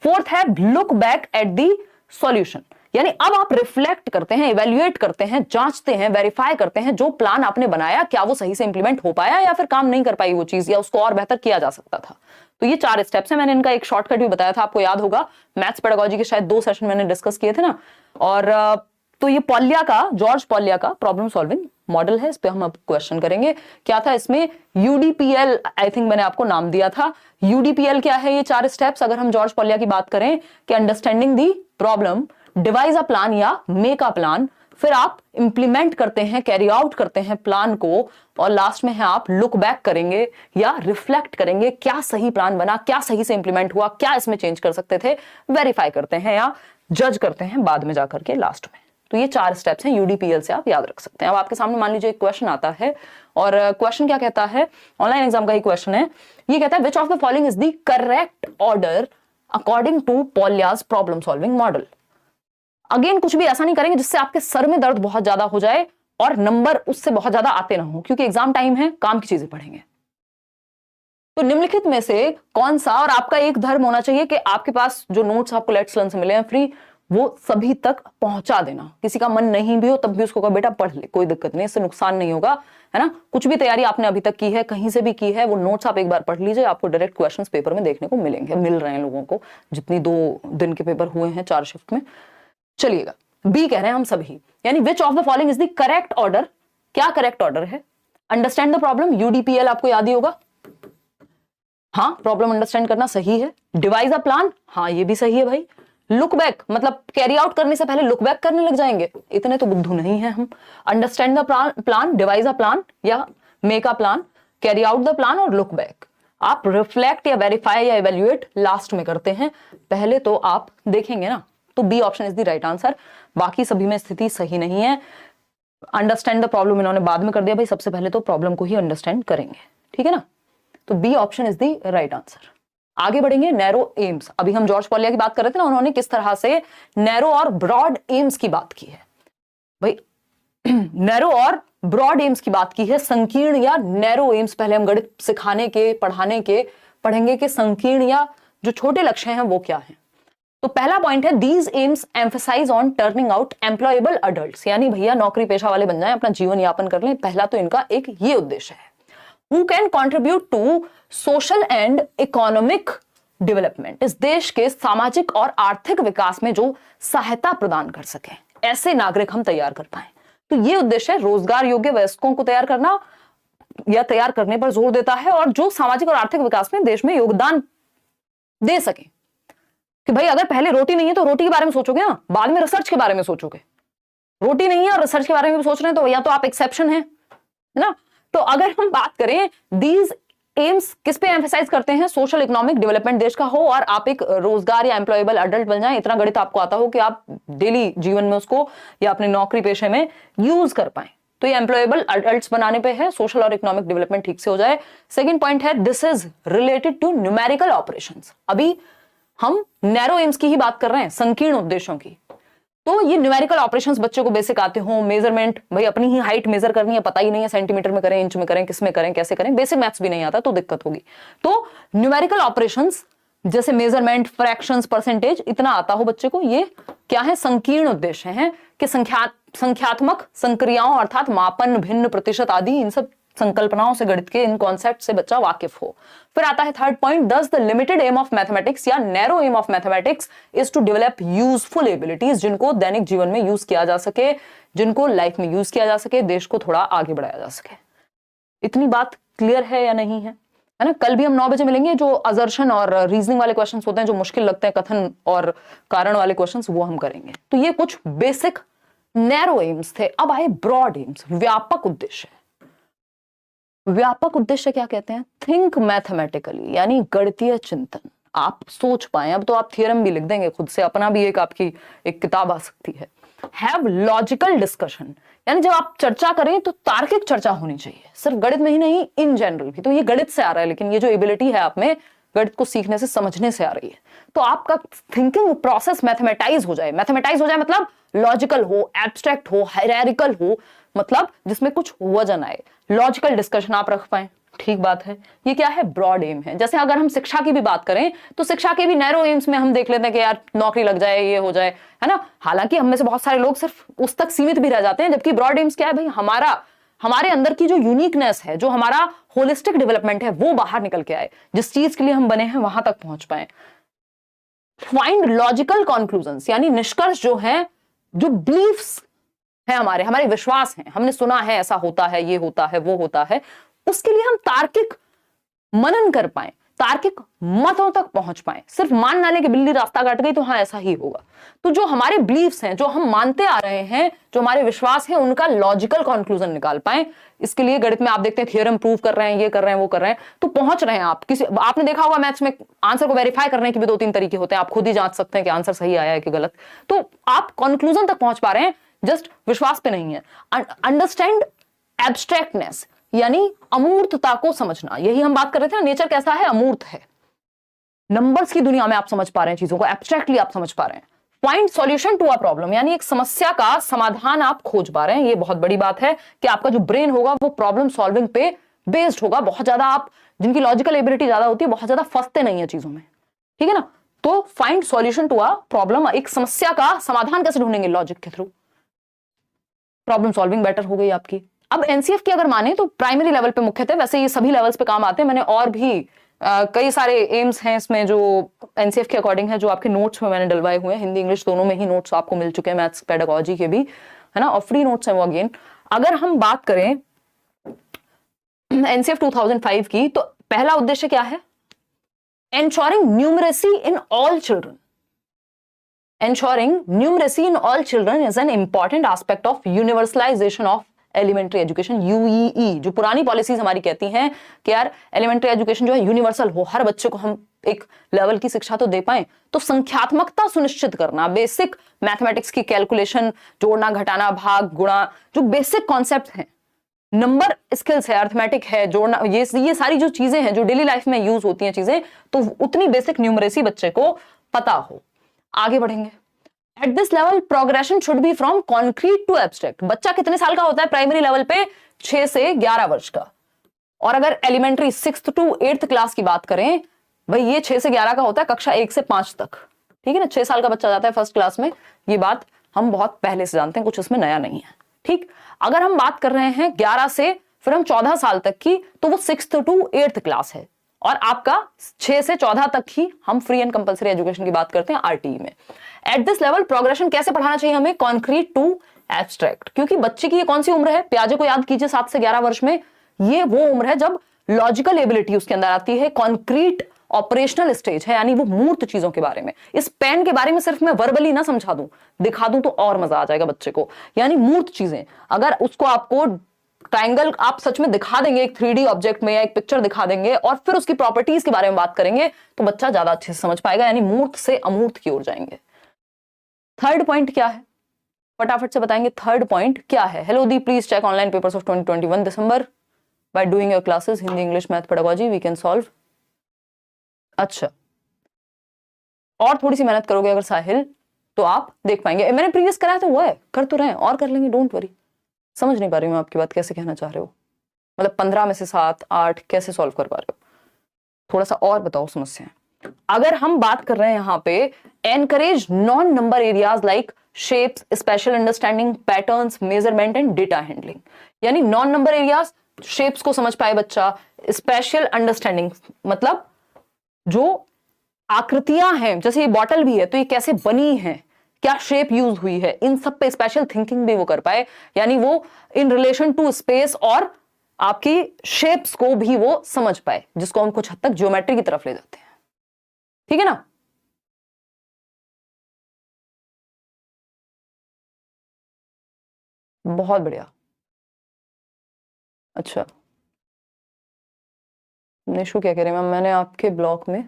4th है look back at the solution, यानी अब आप रिफ्लेक्ट करते हैं, इवेल्युएट करते हैं, जांचते हैं, वेरीफाई करते हैं जो प्लान आपने बनाया क्या वो सही से इंप्लीमेंट हो पाया या फिर काम नहीं कर पाई वो चीज, या उसको और बेहतर किया जा सकता था। तो ये 4 स्टेप्स हैं। मैंने इनका एक शॉर्टकट भी बताया था, आपको याद होगा, मैथ्स पेडागोजी के शायद 2 सेशन मैंने डिस्कस किए थे ना। और तो ये पॉलिया का, जॉर्ज पॉलिया का प्रॉब्लम सॉल्विंग मॉडल है। इस पे हम अब क्वेश्चन करेंगे। क्या था इसमें, यूडीपीएल आई थिंक मैंने आपको नाम दिया था। यूडीपीएल क्या है, ये 4 स्टेप्स। अगर हम जॉर्ज पॉलिया की बात करें कि understanding the problem, device a plan या मेक अ प्लान, फिर आप इंप्लीमेंट करते हैं, कैरी आउट करते हैं प्लान को, और लास्ट में है आप लुक बैक करेंगे या रिफ्लेक्ट करेंगे, क्या सही प्लान बना, क्या सही से इंप्लीमेंट हुआ, क्या इसमें चेंज कर सकते थे, वेरीफाई करते हैं या जज करते हैं बाद में जाकर के लास्ट में। तो ये 4 स्टेप्स हैं, यूडीपीएल से आप याद रख सकते हैं। अब आपके सामने मान लीजिए एक क्वेश्चन आता है, और क्वेश्चन क्या कहता है, ऑनलाइन एग्जाम का ही क्वेश्चन है। ये कहता है which of the following is the correct order according to Polya's problem solving model. Again कुछ भी ऐसा नहीं करेंगे जिससे आपके सर में दर्द बहुत ज्यादा हो जाए और नंबर उससे बहुत ज्यादा आते ना हो, क्योंकि एग्जाम टाइम है, काम की चीजें पढ़ेंगे। तो निम्नलिखित में से कौन सा, और आपका एक धर्म होना चाहिए कि आपके पास जो नोट्स आपको लेट्स लर्न से मिले हैं फ्री, वो सभी तक पहुंचा देना। किसी का मन नहीं भी हो तब भी उसको कहो बेटा पढ़ ले, कोई दिक्कत नहीं, इससे नुकसान नहीं होगा, है ना। कुछ भी तैयारी आपने अभी तक की है, कहीं से भी की है, वो नोट्स आप एक बार पढ़ लीजिए, आपको डायरेक्ट क्वेश्चंस पेपर में देखने को मिलेंगे, मिल रहे हैं लोगों को, जितनी 2 दिन के पेपर हुए हैं 4 शिफ्ट में। चलिएगा, बी कह रहे हैं हम सभी, यानी विच of the following is the correct order. क्या करेक्ट ऑर्डर है, अंडरस्टैंड द प्रॉब्लम, यूडीपीएल आपको याद ही होगा, हाँ प्रॉब्लम अंडरस्टैंड करना सही है। डिवाइस अ प्लान, हाँ ये भी सही है भाई। लुक बैक मतलब कैरी आउट करने से पहले लुक बैक करने लग जाएंगे, इतने तो बुद्धू नहीं है हम। Understand the plan, devise a plan या make a plan, carry out the plan और लुक बैक। आप रिफ्लेक्ट या वेरीफाई या इवेल्युएट लास्ट में करते हैं, पहले तो आप देखेंगे ना। तो B option is the right answer. बाकी सभी में स्थिति सही नहीं है। अंडरस्टैंड द प्रॉब्लम इन्होंने बाद में कर दिया भाई, सबसे पहले तो प्रॉब्लम को ही अंडरस्टैंड करेंगे, ठीक है ना। तो B option is the right answer. आगे बढ़ेंगे, नैरो एम्स। अभी हम जॉर्ज पॉलिया की बात कर रहे थे ना, उन्होंने किस तरह से नैरो और ब्रॉड एम्स की बात की है भाई। नैरो और ब्रॉड एम्स की बात की है, संकीर्ण या नैरो एम्स। पहले हम गणित सिखाने के, पढ़ाने के पढ़ेंगे कि संकीर्ण या जो छोटे लक्ष्य हैं वो क्या हैं। तो पहला पॉइंट है these aims emphasise on turning out employable adults, यानी भैया नौकरी पेशा वाले बन जाएं, अपना जीवन यापन कर लें। पहला तो इनका एक ये उद्देश्य है। Who can contribute to social and economic development, इस देश के सामाजिक और आर्थिक विकास में जो सहायता प्रदान कर सके, ऐसे नागरिक हम तैयार कर पाए। तो ये उद्देश्य है, रोजगार योग्य वयस्कों को तैयार करना या तैयार करने पर जोर देता है, और जो सामाजिक और आर्थिक विकास में देश में योगदान दे सके। कि भाई अगर पहले रोटी नहीं है तो रोटी के बारे में सोचोगे ना, बाद में रिसर्च के बारे में सोचोगे। रोटी नहीं है और रिसर्च के बारे में भी सोच रहे हैं तो या तो आप एक्सेप्शन है ना। तो अगर हम बात करें दीज एम्स किस पे एम्फसाइज करते हैं, सोशल इकोनॉमिक डेवलपमेंट देश का हो, और आप एक रोजगार या एम्प्लॉयबल अडल्ट बन जाएं, इतना गणित आपको आता हो कि आप डेली जीवन में उसको या अपने नौकरी पेशे में यूज कर पाए। तो ये एम्प्लॉयबल अडल्ट्स बनाने पे है, सोशल और इकोनॉमिक डेवलपमेंट ठीक से हो जाए। सेकंड पॉइंट है this is related to numerical operations. अभी हम नैरो एम्स की ही बात कर रहे हैं, संकीर्ण उद्देश्यों की। तो ये न्यूमेरिकल ऑपरेशंस बच्चों को बेसिक आते हो, मेजरमेंट, भाई अपनी ही हाइट मेजर करनी है, पता ही नहीं है सेंटीमीटर में करें, इंच में करें, किस में करें, कैसे करें, बेसिक मैथ्स भी नहीं आता तो दिक्कत होगी। तो न्यूमेरिकल ऑपरेशंस जैसे मेजरमेंट, फ्रैक्शंस, परसेंटेज, इतना आता हो बच्चे को, ये क्या है, संकीर्ण उद्देश्य है कि संख्यात्मक संक्रियाओं अर्थात मापन, भिन्न, प्रतिशत आदि इन सब संकल्पनाओं से, गणित के इन कॉन्सेप्ट से बच्चा वाकिफ हो। फिर आता है third point, thus the limited aim of mathematics या narrow aim of mathematics is to develop useful abilities, जिनको दैनिक जीवन में यूज किया जा सके, जिनको लाइफ में यूज किया जा सके, देश को थोड़ा आगे बढ़ाया जा सके। इतनी बात क्लियर है या नहीं है ना? कल भी हम 9 बजे मिलेंगे, जो असर्शन और रीजनिंग वाले क्वेश्चंस होते हैं, जो मुश्किल लगते हैं, कथन और कारण वाले क्वेश्चंस, वो हम करेंगे। तो ये कुछ बेसिक नैरो एम्स थे। अब आए ब्रॉड एम्स, व्यापक उद्देश्य। व्यापक उद्देश्य क्या कहते हैं? थिंक मैथमेटिकली, यानी गणितीय चिंतन, आप सोच पाए। अब तो आप थियरम भी लिख देंगे खुद से, अपना भी एक आपकी एक किताब आ सकती है। हैव लॉजिकल डिस्कशन, यानी जब आप चर्चा करें तो तार्किक चर्चा होनी चाहिए, सिर्फ गणित में ही नहीं, इन जनरल भी। तो ये गणित से आ रहा है, लेकिन ये जो एबिलिटी है आप में, गणित को सीखने से, समझने से आ रही है। तो आपका थिंकिंग प्रोसेस मैथमेटाइज हो जाए। मैथमेटाइज हो जाए मतलब लॉजिकल हो, एब्स्ट्रैक्ट हो, हायरार्किकल हो, मतलब जिसमें कुछ वजन आए, लॉजिकल डिस्कशन आप रख पाए। ठीक बात है, ये क्या है? ब्रॉड एम है। जैसे अगर हम शिक्षा की भी बात करें तो शिक्षा के भी नैरो एम्स में हम देख लेते हैं कि यार नौकरी लग जाए, ये हो जाए, है ना। हालांकि हम में से बहुत सारे लोग सिर्फ उस तक सीमित भी रह जाते हैं, जबकि ब्रॉड एम्स क्या है भाई? हमारे अंदर की जो यूनिकनेस है, जो हमारा होलिस्टिक डेवलपमेंट है, वो बाहर निकल के आए, जिस चीज के लिए हम बने हैं वहां तक पहुंच पाए। फाइंड लॉजिकल कंक्लूजन्स, यानी निष्कर्ष जो है, जो बिलीफ्स है, हमारे विश्वास हैं, हमने सुना है ऐसा होता है, ये होता है, वो होता है, उसके लिए हम तार्किक मनन कर पाए, तार्किक मतों तक पहुंच पाए। सिर्फ मान ना ले कि बिल्ली रास्ता काट गई तो हाँ ऐसा ही होगा। तो जो हमारे बिलीफ्स हैं, जो हम मानते आ रहे हैं, जो हमारे विश्वास है, उनका लॉजिकल कंक्लूजन निकाल पाए। इसके लिए गणित में आप देखते हैं थियरम प्रूव कर रहे हैं, ये कर रहे हैं, वो कर रहे हैं, तो पहुंच रहे हैं आप। आपने देखा होगा मैथ्स में आंसर को वेरीफाई करने के भी 2-3 तरीके होते हैं, आप खुद ही जांच सकते हैं कि आंसर सही आया है कि गलत। तो आप कंक्लूजन तक पहुंच पा रहे हैं, जस्ट विश्वास पे नहीं है। अंडरस्टैंड एब्स्ट्रैक्टनेस, यानी अमूर्तता को समझना। यही हम बात कर रहे थे ना, नेचर कैसा है? अमूर्त है। नंबर्स की दुनिया में आप समझ पा रहे हैं चीजों को, एब्स्ट्रैक्टली आप समझ पा रहे हैं। Find solution to a problem, यानी एक समस्या का समाधान आप खोज पा रहे हैं। ये बहुत बड़ी बात है कि आपका जो ब्रेन होगा वो प्रॉब्लम सॉल्विंग पे बेस्ड होगा। बहुत ज्यादा आप, जिनकी लॉजिकल एबिलिटी ज्यादा होती है, बहुत ज्यादा फंसते नहीं है चीजों में, ठीक है ना। तो find solution to a problem, एक समस्या का समाधान कैसे ढूंढेंगे? लॉजिक के थ्रू। प्रॉब्लम सॉल्विंग बेटर हो गई आपकी। अब एनसीएफ की अगर माने तो प्राइमरी लेवल पे मुख्यतः, वैसे ये सभी लेवल्स पे काम आते हैं। मैंने और भी कई सारे एम्स हैं इसमें जो एनसीएफ के अकॉर्डिंग है, जो आपके नोट्स में मैंने डलवाए हुए हैं। हिंदी इंग्लिश दोनों में ही नोट्स आपको मिल चुके हैं, मैथ्स पेडागोजी के भी, है ना, और फ्री नोट्स हैं वो अगेन। अगर हम बात करें एनसीएफ 2005 की, तो पहला उद्देश्य क्या है? Ensuring numeracy in all children. Ensuring numeracy in all children is an important aspect of universalization of elementary education, UEE। जो पुरानी पॉलिसीज हमारी कहती हैं कि यार एलिमेंट्री एजुकेशन जो है यूनिवर्सल हो, हर बच्चे को हम एक लेवल की शिक्षा तो दे पाए। तो संख्यात्मकता सुनिश्चित करना, बेसिक मैथमेटिक्स की कैलकुलेशन, जोड़ना, घटाना, भाग, गुणा, जो बेसिक कॉन्सेप्ट हैं, नंबर स्किल्स है, अर्थमेटिक है, जोड़ना, ये सारी जो चीजें हैं जो डेली लाइफ में यूज होती हैं चीजें, तो उतनी बेसिक न्यूमरेसी बच्चे को पता हो। आगे बढ़ेंगे। At this level progression should be from concrete to abstract. बच्चा कितने साल का होता है प्राइमरी लेवल पे? 6 से 11 वर्ष का। और अगर elementary 6th to 8th class की बात करें, भाई ये 6 से 11 का होता है, कक्षा 1 से 5 तक, ठीक है ना। 6 साल का बच्चा जाता है फर्स्ट क्लास में, ये बात हम बहुत पहले से जानते हैं, कुछ इसमें नया नहीं है, ठीक। अगर हम बात कर रहे हैं 11 से फिर हम 14 साल तक की, तो वो 6th to 8th क्लास है। और आपका 6 से 14 तक ही हम फ्री एंड कंपलसरी एजुकेशन की बात करते हैं आरटीई में। एट दिस लेवल प्रोग्रेशन कैसे पढ़ाना चाहिए हमें? Concrete to abstract. क्योंकि बच्चे की ये कौन सी उम्र है? प्याजे को याद कीजिए, 7 से 11 वर्ष में ये वो उम्र है जब लॉजिकल एबिलिटी उसके अंदर आती है, कॉन्क्रीट ऑपरेशनल स्टेज है, यानी वो मूर्त चीजों के बारे में। इस पेन के बारे में सिर्फ मैं वर्बली ना समझा दूं, दिखा दूं तो और मजा आ जाएगा बच्चे को। यानी मूर्त चीजें, अगर उसको आपको ट्राइंगल आप सच में दिखा देंगे एक 3D ऑब्जेक्ट में, या एक पिक्चर दिखा देंगे और फिर उसकी प्रॉपर्टीज के बारे में बात करेंगे, तो बच्चा ज्यादा अच्छे से समझ पाएगा। यानी मूर्त से अमूर्त की ओर जाएंगे। थर्ड पॉइंट क्या है, फटाफट से बताएंगे। थर्ड पॉइंट क्या है? हेलो दी, please check online papers of 2021 December by doing your classes Hindi English math pedagogy, we can solve. अच्छा, और थोड़ी सी मेहनत करोगे अगर साहिल, तो आप देख पाएंगे। मैंने प्रीवियस कराया तो हुआ है, कर तो रहे हैं और कर लेंगे, डोंट वरी। समझ नहीं पा रही हूँ आपकी बात, कैसे कहना चाह रहे हो, मतलब 15 में से 7 8 कैसे सॉल्व कर पा रहे हो, थोड़ा सा और बताओ समस्या। अगर हम बात कर रहे हैं यहाँ पे encourage non number areas like shapes, special understanding, patterns, measurement and data handling, यानी नॉन नंबर एरियाज, शेप्स को समझ पाए बच्चा, स्पेशल अंडरस्टैंडिंग मतलब जो आकृतियां हैं, जैसे ये बॉटल भी है तो ये कैसे बनी है, क्या शेप यूज हुई है, इन सब पे स्पेशल थिंकिंग भी वो कर पाए, यानी वो इन रिलेशन टू स्पेस और आपकी शेप्स को भी वो समझ पाए, जिसको हम कुछ हद तक ज्योमेट्री की तरफ ले जाते हैं। ठीक है ना? बहुत बढ़िया। अच्छा, निशु क्या कह रहे हैं मैम, मैंने आपके ब्लॉग में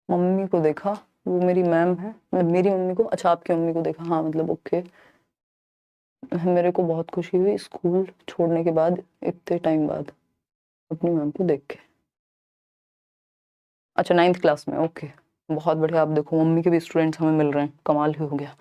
मम्मी को देखा, वो मेरी मैम है, मतलब मेरी मम्मी को, अच्छा आपकी मम्मी को देखा, हाँ मतलब ओके। मेरे को बहुत खुशी हुई स्कूल छोड़ने के बाद, इतने टाइम बाद अपनी मैम को देख के। अच्छा 9th क्लास में, ओके बहुत बढ़िया। आप देखो मम्मी के भी स्टूडेंट्स हमें मिल रहे हैं, कमाल ही हो गया।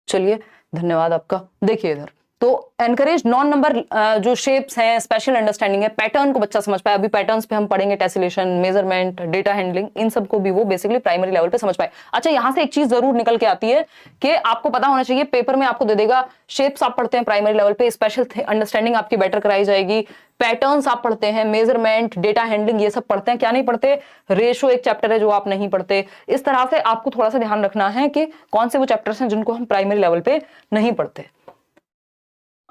चलिए धन्यवाद आपका। देखिए इधर तो एनकरेज नॉन नंबर जो शेप्स हैं, स्पेशल अंडरस्टैंडिंग है, पैटर्न को बच्चा समझ पाए, अभी पैटर्न्स पे हम पढ़ेंगे, टेसिलेशन, मेजरमेंट, डेटा हैंडलिंग, इन सबको भी वो बेसिकली प्राइमरी लेवल पे समझ पाए। अच्छा यहां से एक चीज जरूर निकल के आती है कि आपको पता होना चाहिए, पेपर में आपको दे देगा शेप्स आप पढ़ते हैं प्राइमरी लेवल पे, स्पेशल अंडरस्टैंडिंग आपकी बेटर कराई जाएगी, पैटर्न्स आप पढ़ते हैं, मेजरमेंट, डेटा हैंडलिंग ये सब पढ़ते हैं, क्या नहीं पढ़ते, रेशो एक चैप्टर है जो आप नहीं पढ़ते। इस तरह से आपको थोड़ा सा ध्यान रखना है कि कौन से वो चैप्टर्स हैं जिनको हम प्राइमरी लेवल पे नहीं पढ़ते।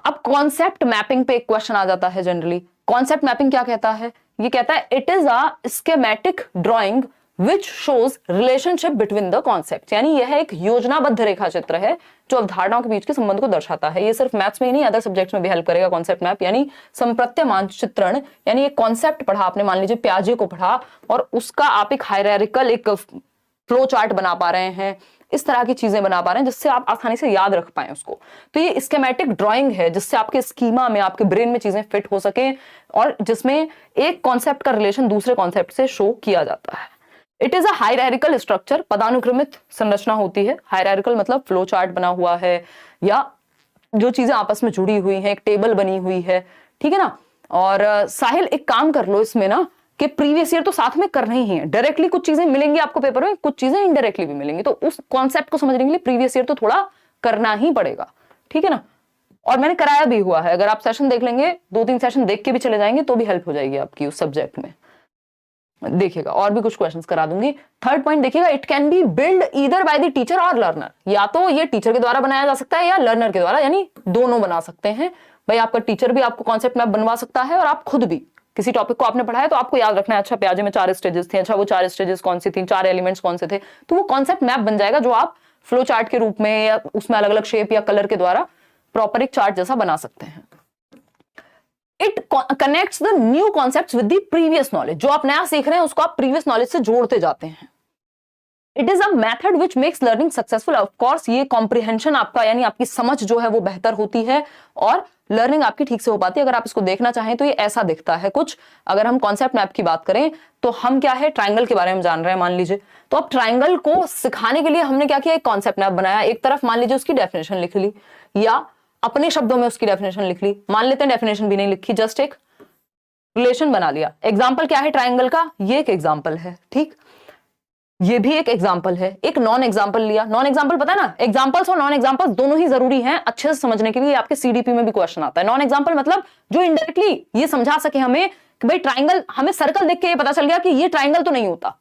अब कॉन्सेप्ट मैपिंग पे एक क्वेश्चन आ जाता है जनरली। कॉन्सेप्ट मैपिंग क्या कहता है? ये कहता है it is a schematic drawing which shows relationship between the concept, यानी यह एक योजनाबद्ध रेखा चित्र है जो अवधारणाओं के बीच के संबंध को दर्शाता है। ये सिर्फ मैथ्स में ही नहीं, अदर सब्जेक्ट्स में भी हेल्प करेगा कॉन्सेप्ट मैप, यानी संप्रत्य मानचित्रण, यानी एक कॉन्सेप्ट पढ़ा आपने, मान लीजिए प्याजे को पढ़ा और उसका आप एक हायरार्किकल एक फ्लो चार्ट बना पा रहे हैं, इस तरह की चीजें बना पा रहे हैं जिससे आप आसानी से याद रख पाए उसको। तो ये स्कीमेटिक ड्राइंग है जिससे आपके स्कीमा में, आपके ब्रेन में चीजें फिट हो सके और जिसमें एक कॉन्सेप्ट का रिलेशन दूसरे कॉन्सेप्ट से शो किया जाता है। It is a hierarchical structure, पदानुक्रमित संरचना होती है। हायरार्किकल मतलब फ्लो चार्ट बना हुआ है या जो चीजें आपस में जुड़ी हुई हैं, एक टेबल बनी हुई है, ठीक है ना। और साहिल एक काम कर लो इसमें ना कि प्रीवियस ईयर तो साथ में करना ही है, डायरेक्टली कुछ चीजें मिलेंगी आपको पेपर में, कुछ चीजें इनडायरेक्टली भी मिलेंगी, तो उस कॉन्सेप्ट को समझने के लिए प्रीवियस ईयर तो थोड़ा करना ही पड़ेगा, ठीक है ना। और मैंने कराया भी हुआ है, अगर आप सेशन देख लेंगे, 2-3 सेशन देख के भी चले जाएंगे तो भी हेल्प हो जाएगी आपकी उस सब्जेक्ट में। देखिएगा और भी कुछ क्वेश्चंस करा दूंगी। थर्ड पॉइंट देखिएगा, it can be build either by the teacher और लर्नर, या तो ये टीचर के द्वारा बनाया जा सकता है या लर्नर के द्वारा, यानी दोनों बना सकते हैं। भाई आपका टीचर भी आपको कॉन्सेप्ट मैप बनवा सकता है और आप खुद भी किसी टॉपिक को आपने पढ़ाया तो आपको याद रखना है, अच्छा प्याजे में 4 स्टेजेस थे, अच्छा वो 4 स्टेजेस कौन सी थी, 4 एलिमेंट्स कौन से थे, तो वो कॉन्सेप्ट मैप बन जाएगा जो आप फ्लो चार्ट के रूप में या उसमें अलग अलग शेप या कलर के द्वारा प्रॉपर एक चार्ट जैसा बना सकते हैं। It connects the new concepts with the previous knowledge, जो आप नया सीख रहे हैं उसको आप प्रीवियस नॉलेज से जोड़ते जाते हैं। It is a method which makes learning successful, of course ये कॉम्प्रिहेंशन आपका, यानी आपकी समझ जो है वो बेहतर होती है और लर्निंग आपकी ठीक से हो पाती है। अगर आप इसको देखना चाहें तो ये ऐसा दिखता है कुछ। अगर हम कॉन्सेप्ट मैप की बात करें तो हम क्या है, ट्राइंगल के बारे में जान रहे हैं मान लीजिए, तो अब ट्राइंगल को सिखाने के लिए हमने क्या किया, एक कॉन्सेप्ट मैप बनाया। एक तरफ मान लीजिए उसकी डेफिनेशन लिख ली या अपने शब्दों में उसकी डेफिनेशन लिख ली, मान लेते हैं डेफिनेशन भी नहीं लिखी, जस्ट एक रिलेशन बना लिया। एग्जाम्पल क्या है ट्राइंगल का, ये एक एग्जाम्पल है, ठीक, ये भी एक एग्जाम्पल है, एक नॉन एग्जाम्पल लिया। नॉन एग्जाम्पल पता है ना, एग्जाम्पल्स और नॉन एग्जाम्पल्स दोनों ही जरूरी हैं अच्छे से समझने के लिए, आपके सीडीपी में भी क्वेश्चन आता है। नॉन एग्जाम्पल मतलब जो इनडायरेक्टली ये समझा सके हमें कि भाई ट्राइंगल, हमें सर्कल देख के ये पता चल गया कि ये ट्राइंगल तो नहीं होता।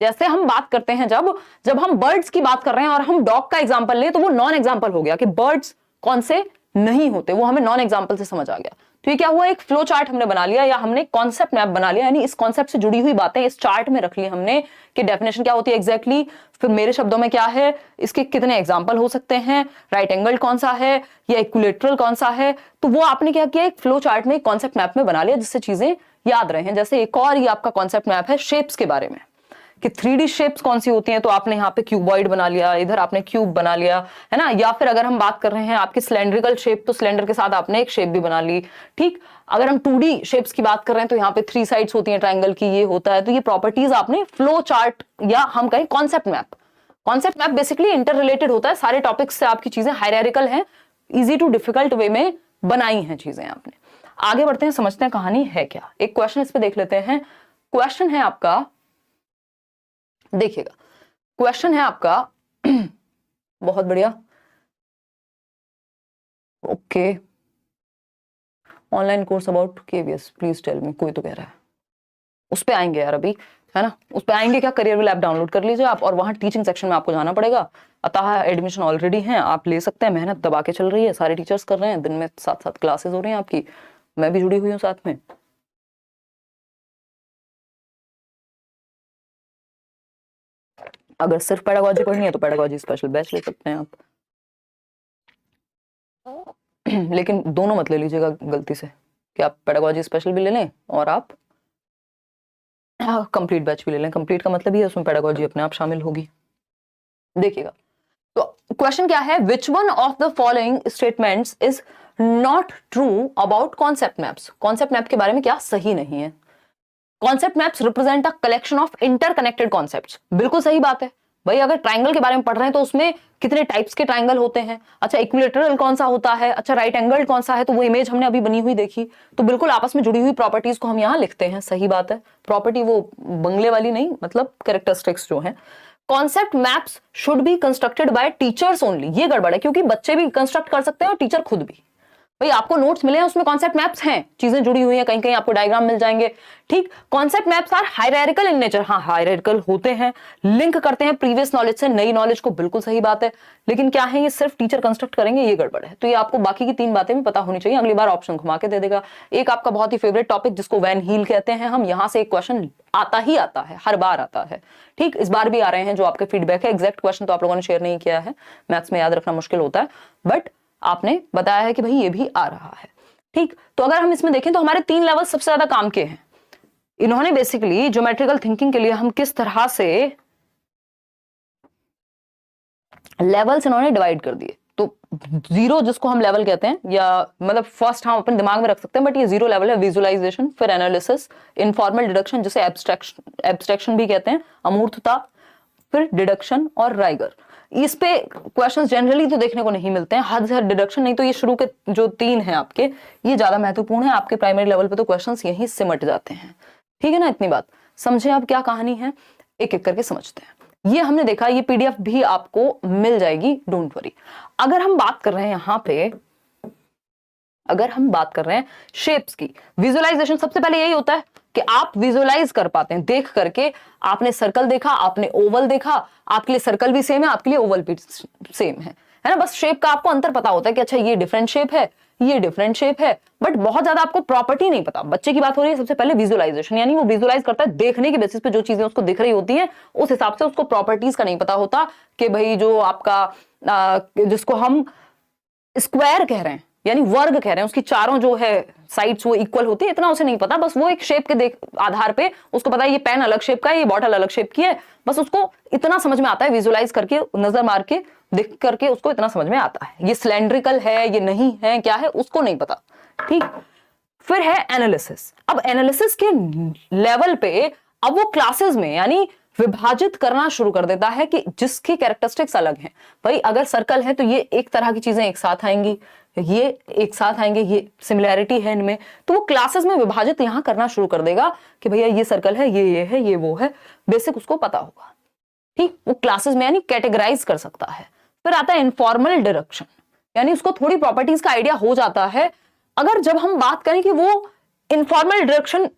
जैसे हम बात करते हैं जब हम बर्ड्स की बात कर रहे हैं और हम डॉग का एग्जाम्पल ले तो वो नॉन एग्जाम्पल हो गया कि बर्ड्स कौन से नहीं होते, वो हमें नॉन एग्जाम्पल से समझ आ गया। तो ये क्या हुआ, एक फ्लो चार्ट हमने बना लिया या हमने कॉन्सेप्ट मैप बना लिया, यानी इस कॉन्सेप्ट से जुड़ी हुई बातें इस चार्ट में रख ली हमने कि डेफिनेशन क्या होती है एग्जैक्टली, फिर मेरे शब्दों में क्या है, इसके कितने एग्जाम्पल हो सकते हैं, राइट एंगल कौन सा है या इक्विलेटरल कौन सा है, तो वो आपने क्या किया, एक फ्लो चार्ट में कॉन्सेप्ट मैप में बना लिया जिससे चीजें याद रहे। जैसे एक और ये आपका कॉन्सेप्ट मैप है शेप्स के बारे में कि 3D शेप्स कौन सी होती हैं, तो आपने यहाँ पे क्यूबॉइड बना लिया, इधर आपने क्यूब बना लिया, है ना। या फिर अगर हम बात कर रहे हैं आपकी सिलेंड्रिकल शेप, तो सिलेंडर के साथ आपने एक शेप भी बना ली, ठीक। अगर हम 2D शेप्स की बात कर रहे हैं तो यहाँ पे 3 साइड्स होती हैं ट्राइंगल की, ये होता है। तो ये प्रॉपर्टीज आपने फ्लो चार्ट या हम कहें concept map concept map basically inter related होता है, सारे टॉपिक्स से आपकी चीजें हायरार्किकल हैं, इजी टू डिफिकल्ट वे में बनाई हैं चीजें आपने। आगे बढ़ते हैं, समझते हैं कहानी है क्या। एक क्वेश्चन इस पे देख लेते हैं। क्वेश्चन है आपका, देखिएगा क्वेश्चन है आपका बहुत बढ़िया, okay, online course about KVS please tell me, कोई तो कह रहा है, उस पे आएंगे यार अभी, है ना, उस पे आएंगे क्या, करियर ऐप डाउनलोड कर लीजिए आप, और वहां टीचिंग सेक्शन में आपको जाना पड़ेगा। अतः एडमिशन ऑलरेडी है, आप ले सकते हैं, मेहनत दबा के चल रही है, सारे टीचर्स कर रहे हैं, दिन में 7-7 क्लासेस हो रही हैं आपकी, मैं भी जुड़ी हुई हूँ साथ में। अगर सिर्फ पेडागोजी पढ़नी है तो पेडागोजी स्पेशल बैच ले सकते हैं आप, लेकिन दोनों मत ले लीजिएगा गलती से कि आप पेडागोजी स्पेशल भी ले लें और आप कंप्लीट बैच भी ले लें। कंप्लीट का मतलब ही है उसमें पेडागोजी अपने आप शामिल होगी। देखिएगा तो क्वेश्चन क्या है, which one of the following statements is not true about concept maps. Concept map के बारे में क्या सही नहीं है। Concept maps represent a collection of interconnected concepts, बिल्कुल सही बात है भाई। अगर ट्राइंगल के बारे में पढ़ रहे हैं तो उसमें कितने टाइप्स के ट्राइंगल होते हैं, अच्छा इक्विलेटरल कौन सा होता है, अच्छा राइट एंगल कौन सा है, तो वो इमेज हमने अभी बनी हुई देखी, तो बिल्कुल आपस में जुड़ी हुई प्रॉपर्टीज को हम यहाँ लिखते हैं, सही बात है। प्रॉपर्टी वो बंगले वाली नहीं, मतलब कैरेक्टरिस्टिक्स जो है। Concept maps should be constructed by teachers only, ये गड़बड़ है, क्योंकि बच्चे भी कंस्ट्रक्ट कर सकते हैं और टीचर खुद भी। भाई आपको नोट्स मिले हैं उसमें कॉन्सेप्ट मैप्स हैं, चीजें जुड़ी हुई हैं, कहीं कहीं आपको डायग्राम मिल जाएंगे, ठीक। Concept maps are hierarchical in nature, हाँ हायरार्किकल होते हैं, लिंक करते हैं प्रीवियस नॉलेज से नई नॉलेज को, बिल्कुल सही बात है। लेकिन क्या है, ये सिर्फ टीचर कंस्ट्रक्ट करेंगे, ये गड़बड़ है। तो ये आपको बाकी की 3 बातें भी पता होनी चाहिए। अगली बार ऑप्शन घुमा के दे देगा। एक आपका बहुत ही फेवरेट टॉपिक जिसको वैन हील कहते हैं हम, यहां से एक क्वेश्चन आता ही आता है, हर बार आता है, ठीक। इस बार भी आ रहे हैं जो आपके फीडबैक है। एग्जैक्ट क्वेश्चन तो आप लोगों ने शेयर नहीं किया है, मैथ्स में याद रखना मुश्किल होता है, बट आपने बताया है कि भाई ये भी आ रहा है, ठीक। तो अगर हम इसमें देखें तो हमारे 3 लेवल सबसे ज्यादा काम के हैं। इन्होंने बेसिकली ज्योमेट्रिकल थिंकिंग के लिए हम किस तरह से लेवल्स इन्होंने डिवाइड कर दिए। तो 0 जिसको हम लेवल कहते हैं, या मतलब फर्स्ट हम अपने दिमाग में रख सकते हैं, बट ये 0 लेवल है। विजुअलाइजेशन, फिर एनालिसिस, इनफॉर्मल डिडक्शन जिसे एब्स्ट्रैक्शन भी कहते हैं, अमूर्तता, फिर डिडक्शन और राइगर। इस पे क्वेश्चंस जनरली तो देखने को नहीं मिलते हैं, हद से हद डिडक्शन, नहीं तो ये शुरू के जो 3 हैं आपके, ये ज्यादा महत्वपूर्ण है। आपके प्राइमरी लेवल पे तो क्वेश्चंस यहीं सिमट जाते हैं, ठीक है ना। इतनी बात समझे आप क्या कहानी है, एक एक करके समझते हैं। ये हमने देखा, ये पीडीएफ भी आपको मिल जाएगी, डोंट वरी। अगर हम बात कर रहे हैं यहाँ पे, अगर हम बात कर रहे हैं शेप्स की, विजुअलाइजेशन सबसे पहले यही होता है कि आप विजुअलाइज कर पाते हैं देख करके। आपने सर्कल देखा, आपने ओवल देखा, आपके लिए सर्कल भी सेम है, आपके लिए ओवल भी सेम है ना। बस शेप का आपको अंतर पता होता है कि अच्छा ये डिफरेंट शेप है, ये डिफरेंट शेप है, बट बहुत ज्यादा आपको प्रॉपर्टी नहीं पता। बच्चे की बात हो रही है, सबसे पहले विजुअलाइजेशन, यानी वो विजुअलाइज करता है, देखने के बेसिस पे जो चीजें उसको दिख रही होती हैं उस हिसाब से, उसको प्रॉपर्टीज का नहीं पता होता कि भाई जो आपका जिसको हम स्क्वायर कह रहे हैं यानी वर्ग कह रहे हैं, उसकी चारों जो है साइड्स वो इक्वल होती है, इतना उसे नहीं पता। बस वो एक शेप के आधार पे उसको पता है ये पेन अलग शेप का है, ये बॉटल अलग शेप की है, बस उसको इतना समझ में आता है, विजुअलाइज करके नजर मार के देख करके उसको इतना समझ में आता है। ये सिलेंड्रिकल है, ये नहीं है, क्या है उसको नहीं पता, ठीक। फिर है एनालिसिस। अब एनालिसिस के लेवल पे अब वो क्लासेस में यानी विभाजित करना शुरू कर देता है कि जिसकी कैरेक्टरिस्टिक्स अलग हैं। भाई अगर सर्कल है तो ये एक तरह की चीजें एक साथ आएंगी, ये एक साथ आएंगे, ये सिमिलैरिटी है इनमें, तो वो क्लासेस में विभाजित यहां करना शुरू कर देगा कि भैया ये सर्कल है, ये है, ये वो है, बेसिक उसको पता होगा, ठीक। वो क्लासेस में यानी कैटेगराइज कर सकता है। फिर आता है इनफॉर्मल डिडक्शन, यानी उसको थोड़ी प्रॉपर्टीज का आइडिया हो जाता है। अगर जब हम बात करें कि वो इनफॉर्मल डिडक्शन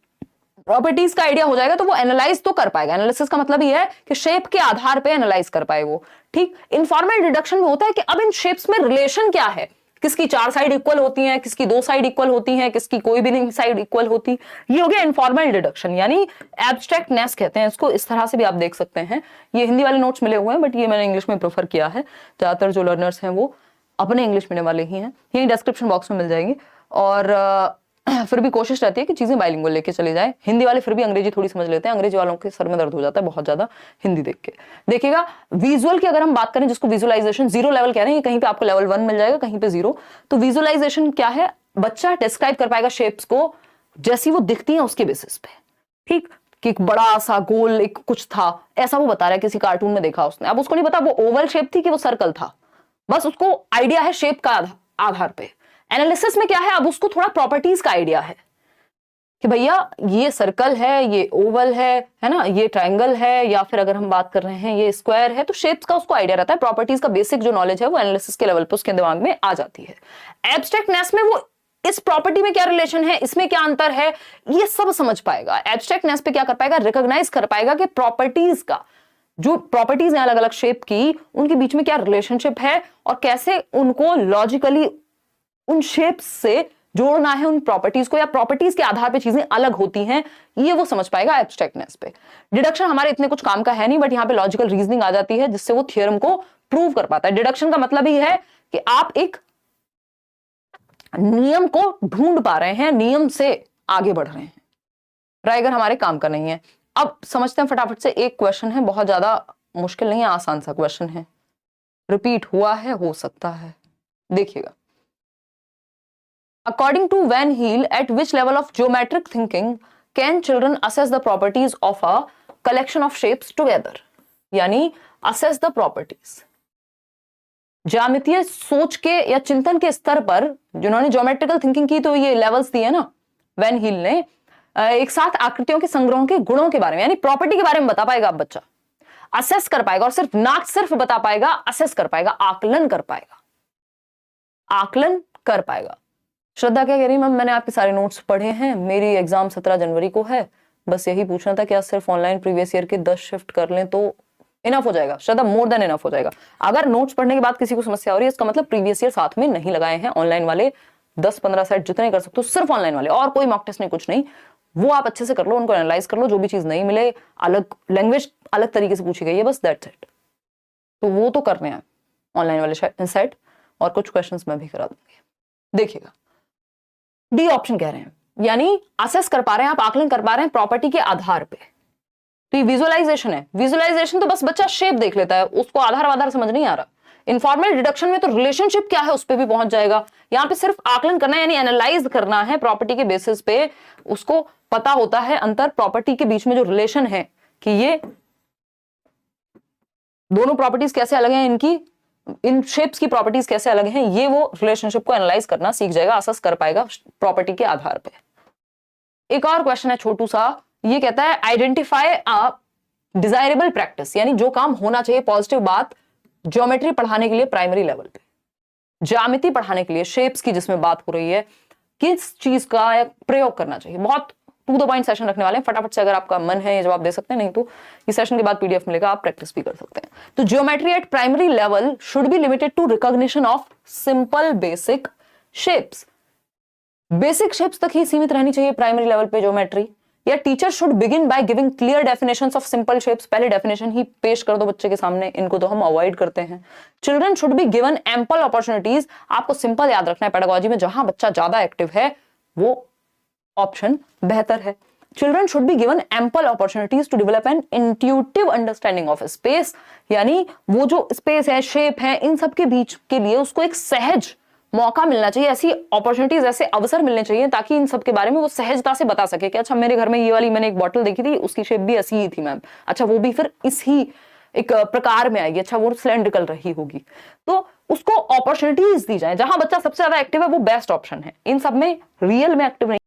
प्रॉपर्टीज का आइडिया हो जाएगा तो वो एनालाइज तो कर पाएगा। एनालिसिस का मतलब ये है कि शेप के आधार पे एनालाइज कर पाए वो, ठीक। इनफॉर्मल डिडक्शन में होता है कि अब इन शेप्स में रिलेशन क्या है, किसकी 4 साइड इक्वल होती हैं, किसकी 2 साइड इक्वल होती हैं, किसकी कोई भी नहीं साइड इक्वल होती। ये हो गया इनफॉर्मल डिडक्शन, यानी एब्स्ट्रैक्टनेस कहते हैं इसको। इस तरह से भी आप देख सकते हैं। ये हिंदी वाले नोट्स मिले हुए हैं, बट ये मैंने इंग्लिश में प्रेफर किया है। ज्यादातर जो लर्नर्स हैं वो अपने इंग्लिश मीडियम वाले ही हैं, यही डिस्क्रिप्शन बॉक्स में मिल जाएंगी। और फिर भी कोशिश रहती है कि चीजें बाइलिंगुअल लेके चले जाए। हिंदी वाले फिर भी अंग्रेजी थोड़ी समझ लेते हैं, अंग्रेजी वालों के सर में दर्द हो जाता है बहुत ज्यादा हिंदी देख के। देखिएगा विजुअल की अगर हम बात करें, जिसको विजुअलाइजेशन 0 लेवल कह रहे हैं, कहीं पे आपको लेवल 1 मिल जाएगा, कहीं पे 0। तो विजुअलाइजेशन क्या है, बच्चा डिस्क्राइब कर पाएगा शेप्स को जैसी वो दिखती है उसके बेसिस पे, ठीक। कि एक बड़ा सा गोल एक कुछ था, ऐसा वो बता रहा है, किसी कार्टून में देखा उसने। अब उसको नहीं पता वो ओवल शेप थी कि वो सर्कल था, बस उसको आइडिया है शेप का आधार पे। एनालिसिस में क्या है, अब उसको थोड़ा प्रॉपर्टीज का आइडिया है कि भैया ये सर्कल है, ये ओवल है ना, ये ट्रायंगल है, या फिर अगर हम बात कर रहे हैं ये स्क्वायर है, तो शेप्स का उसको आइडिया रहता है। प्रॉपर्टीज का बेसिक जो नॉलेज है वो एनालिसिस के लेवल पे उसके दिमाग में आ जाती है। एब्स्ट्रैक्टनेस में वो इस प्रॉपर्टी में क्या रिलेशन है, इसमें क्या अंतर है, ये सब समझ पाएगा। एब्स्ट्रैक्टनेस पे क्या कर पाएगा, रिकॉग्नाइज कर पाएगा कि प्रॉपर्टीज का जो प्रॉपर्टीज हैं अलग अलग शेप की, उनके बीच में क्या रिलेशनशिप है और कैसे उनको लॉजिकली उन शेप्स से जोड़ना है उन प्रॉपर्टीज को, या प्रॉपर्टीज के आधार पे चीजें अलग होती हैं, ये वो समझ पाएगा एब्स्ट्रैक्टनेस पे। डिडक्शन हमारे इतने कुछ काम का है नहीं, बट यहाँ पे लॉजिकल रीजनिंग आ जाती है जिससे वो थ्योरम को प्रूव कर पाता है। डिडक्शन का मतलब ही है कि आप एक नियम को ढूंढ पा रहे हैं, नियम से आगे बढ़ रहे हैं। ट्राइगर हमारे काम का नहीं है। अब समझते हैं फटाफट से, एक क्वेश्चन है, बहुत ज्यादा मुश्किल नहीं है, आसान सा क्वेश्चन है, रिपीट हुआ है, हो सकता है, देखिएगा। According to Van Heel, at which level of geometric thinking can children assess the properties of a collection of shapes together? यानी assess the properties. ज्यामितीय सोच के या चिंतन के स्तर पर जिन्होंने ज्योमेट्रिकल थिंकिंग की, तो ये लेवल्स दिए ना वैन हील ने, एक साथ आकृतियों के संग्रहों के गुणों के बारे में, यानी प्रॉपर्टी के बारे में बता पाएगा अब बच्चा, असेस कर पाएगा, और सिर्फ ना सिर्फ बता पाएगा, असेस कर पाएगा, आकलन कर पाएगा, आकलन कर पाएगा। श्रद्धा क्या कह रही, मैम मैंने आपके सारे नोट्स पढ़े हैं, मेरी एग्जाम 17 जनवरी को है, बस यही पूछना था क्या सिर्फ ऑनलाइन प्रीवियस ईयर के 10 शिफ्ट कर लें तो इनफ हो जाएगा? श्रद्धा, मोर देन इनफ हो जाएगा। अगर नोट्स पढ़ने के बाद किसी को समस्या हो रही है, इसका मतलब प्रीवियस ईयर साथ में नहीं लगाए हैं। ऑनलाइन वाले 10-15 सेट जितने कर सकते हो, सिर्फ ऑनलाइन वाले, और कोई मॉक टेस्ट नहीं, कुछ नहीं, वो आप अच्छे से कर लो, उनको एनालाइज कर लो, जो भी चीज नहीं मिले, अलग लैंग्वेज अलग तरीके से पूछी गई है, बस दैट्स इट। तो वो तो करने हैं ऑनलाइन वाले सेट, और कुछ क्वेश्चंस मैं भी करा दूंगी, देखिएगा। डी ऑप्शन कह रहे हैं, यानी असेस कर पा रहे हैं आप, आकलन कर पा रहे हैं प्रॉपर्टी के आधार पे। तो ये विजुअलाइजेशन है। विजुअलाइजेशन तो बस बच्चा शेप देख लेता है, उसको आधार समझ नहीं आ रहा। इनफॉर्मल डिडक्शन में तो रिलेशनशिप क्या है उस पर भी पहुंच जाएगा। यहां पे सिर्फ आकलन करना है, यानी एनालाइज करना है प्रॉपर्टी के बेसिस पे, उसको पता होता है अंतर प्रॉपर्टी के बीच में जो रिलेशन है कि ये दोनों प्रॉपर्टीज कैसे अलग हैं, इनकी इन शेप्स की प्रॉपर्टीज कैसे अलग हैं, ये वो रिलेशनशिप को एनालाइज करना सीख जाएगा, असेस कर पाएगा प्रॉपर्टी के आधार पे। एक और क्वेश्चन है छोटू सा, ये कहता है आइडेंटिफाई अ डिजायरेबल प्रैक्टिस, यानी जो काम होना चाहिए, पॉजिटिव बात, ज्योमेट्री पढ़ाने के लिए प्राइमरी लेवल पे, ज्यामिति पढ़ाने के लिए, शेप्स की जिसमें बात हो रही है, किस चीज का प्रयोग करना चाहिए। बहुत टू द पॉइंट सेशन रखने वाले हैं, फटाफट से अगर आपका मन है ये जवाब दे सकते हैं, नहीं तो इस सेशन के बाद पीडीएफ मिलेगा, आप प्रैक्टिस भी कर सकते हैं। तो geometry at primary level should be limited to recognition of simple basic shapes. Basic shapes तक ही सीमित रहनी चाहिए प्राइमरी लेवल पे ज्योमेट्री, या teacher should begin by giving clear definitions of simple shapes. पहले डेफिनेशन ही पेश कर दो बच्चे के सामने, इनको तो हम अवॉइड करते हैं। Children should be given ample opportunities. आपको सिंपल याद रखना है, पेडागोजी में जहां बच्चा ज्यादा एक्टिव है वो ऑप्शन बेहतर है। Children should be given ample opportunities to develop an intuitive understanding of space, यानी वो जो स्पेस है, शेप है, इन सब के बीच के लिए उसको एक सहज मौका मिलना चाहिए, ऐसी अपॉर्चुनिटीज, ऐसे अवसर मिलने चाहिए ताकि इन सब के बारे में वो सहजता से बता सके कि अच्छा मेरे घर में ये वाली मैंने एक बॉटल देखी थी, उसकी शेप भी ऐसी ही थी मैम, अच्छा वो भी फिर इसी एक प्रकार में आएगी, अच्छा वो सिलेंड्रिकल रही होगी। तो उसको अपॉर्चुनिटीज दी जाए। जहां बच्चा सबसे ज्यादा एक्टिव है वो बेस्ट ऑप्शन है, इन सब में रियल में एक्टिव नहीं